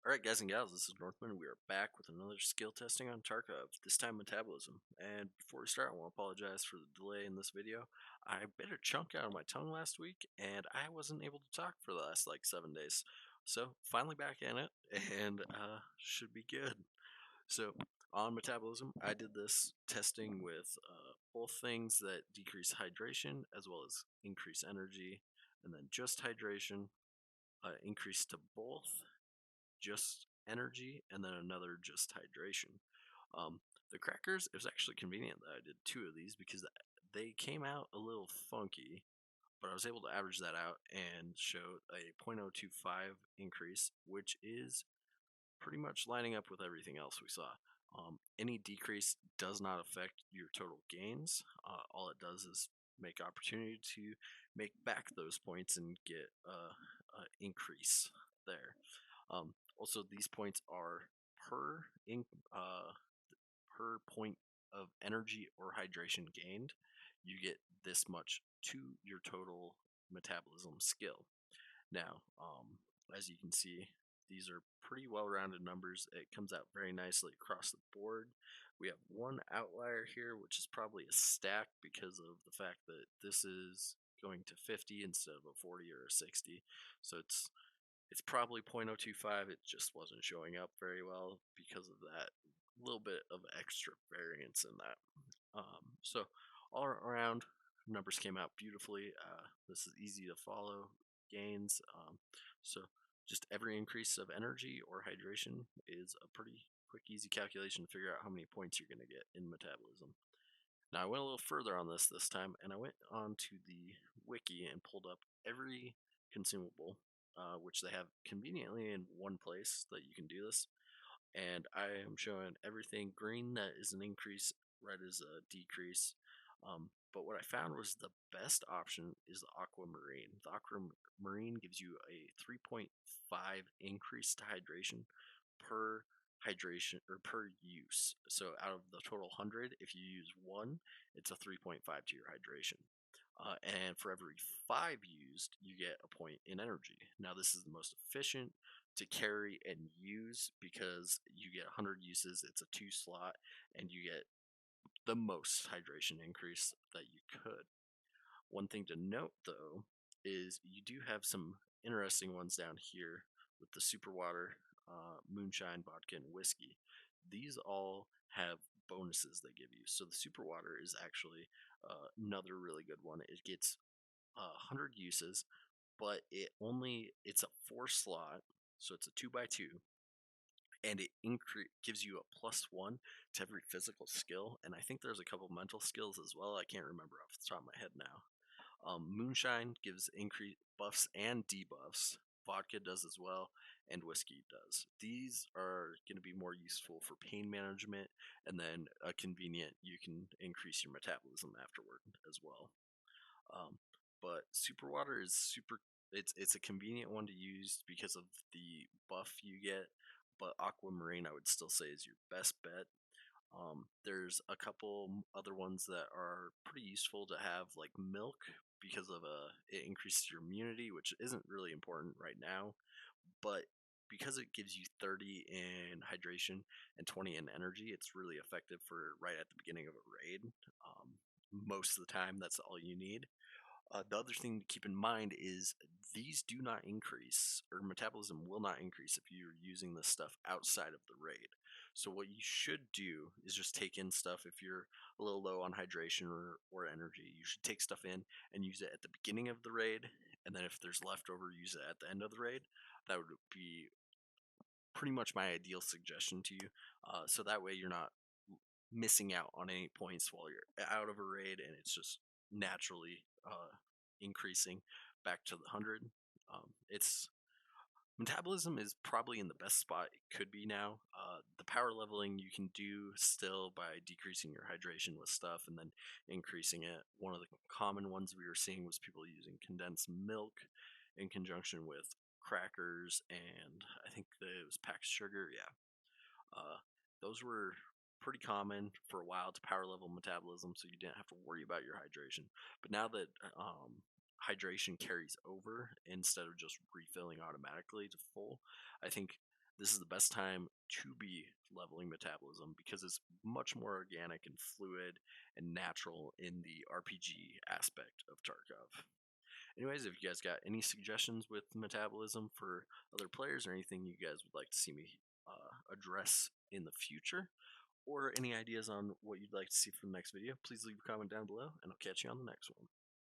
Alright, guys and gals, this is Northman. We are back with another skill testing on Tarkov, this time Metabolism. And before we start, I want to apologize for the delay in this video. I bit a chunk out of my tongue last week, and I wasn't able to talk for the last, 7 days. So, finally back in it, and should be good. So, on Metabolism, I did this testing with both things that decrease hydration, as well as increase energy, and then just hydration, increase to both, just energy, and then another just hydration. The crackers, it was actually convenient that I did two of these because they came out a little funky, but I was able to average that out and show a 0.025 increase, which is pretty much lining up with everything else we saw. Any decrease does not affect your total gains. All it does is make opportunity to make back those points and get a increase there. Also, these points are per uh, per point of energy or hydration gained. You get this much to your total metabolism skill. Now, as you can see, these are pretty well-rounded numbers. It comes out very nicely across the board. We have one outlier here, which is probably a stack because of the fact that this is going to 50 instead of a 40 or a 60. So it's probably 0.025. It just wasn't showing up very well because of that little bit of extra variance in that. So all around, numbers came out beautifully. This is easy to follow gains. So just every increase of energy or hydration is a pretty quick, easy calculation to figure out how many points you're going to get in metabolism. Now I went a little further on this time, and I went onto the wiki and pulled up every consumable, which they have conveniently in one place that you can do this. And I am showing everything green that is an increase, red is a decrease. But what I found was the best option is the aquamarine. The aquamarine gives you a 3.5 increase to hydration per hydration or per use. So out of the total 100, if you use one, it's a 3.5 to your hydration. And for every 5 used, you get a point in energy. Now, this is the most efficient to carry and use because you get 100 uses, it's a 2 slot, and you get the most hydration increase that you could. One thing to note though is you do have some interesting ones down here with the super water, moonshine, vodka, and whiskey. These all have bonuses they give you. So the super water is actually another really good one. It gets 100 uses, but it's a 4 slot, so it's a 2x2, and it gives you a +1 to every physical skill, and I think there's a couple mental skills as well. I can't remember off the top of my head now. Moonshine gives increase buffs and debuffs. Vodka does as well, and whiskey does. These are going to be more useful for pain management, and then convenient. You can increase your metabolism afterward as well. But super water is super. It's a convenient one to use because of the buff you get. But aquamarine, I would still say, is your best bet. There's a couple other ones that are pretty useful to have, like milk, because of it increases your immunity, which isn't really important right now, but because it gives you 30 in hydration and 20 in energy, it's really effective for right at the beginning of a raid. Most of the time, that's all you need. The other thing to keep in mind is these do not increase, or metabolism will not increase if you're using this stuff outside of the raid. So what you should do is just take in stuff if you're a little low on hydration or energy. You should take stuff in and use it at the beginning of the raid, and then if there's leftover, use it at the end of the raid. That would be pretty much my ideal suggestion to you. So that way you're not missing out on any points while you're out of a raid, and it's just naturally increasing back to the 100. It's Metabolism is probably in the best spot it could be now. The power leveling you can do still by decreasing your hydration with stuff and then increasing it. One of the common ones we were seeing was people using condensed milk in conjunction with crackers, and I think it was packed sugar. Yeah, those were pretty common for a while to power level metabolism, so you didn't have to worry about your hydration. But now that hydration carries over instead of just refilling automatically to full, I think this is the best time to be leveling metabolism because it's much more organic and fluid and natural in the RPG aspect of Tarkov. Anyways, if you guys got any suggestions with metabolism for other players or anything you guys would like to see me address in the future, or any ideas on what you'd like to see for the next video, please leave a comment down below and I'll catch you on the next one.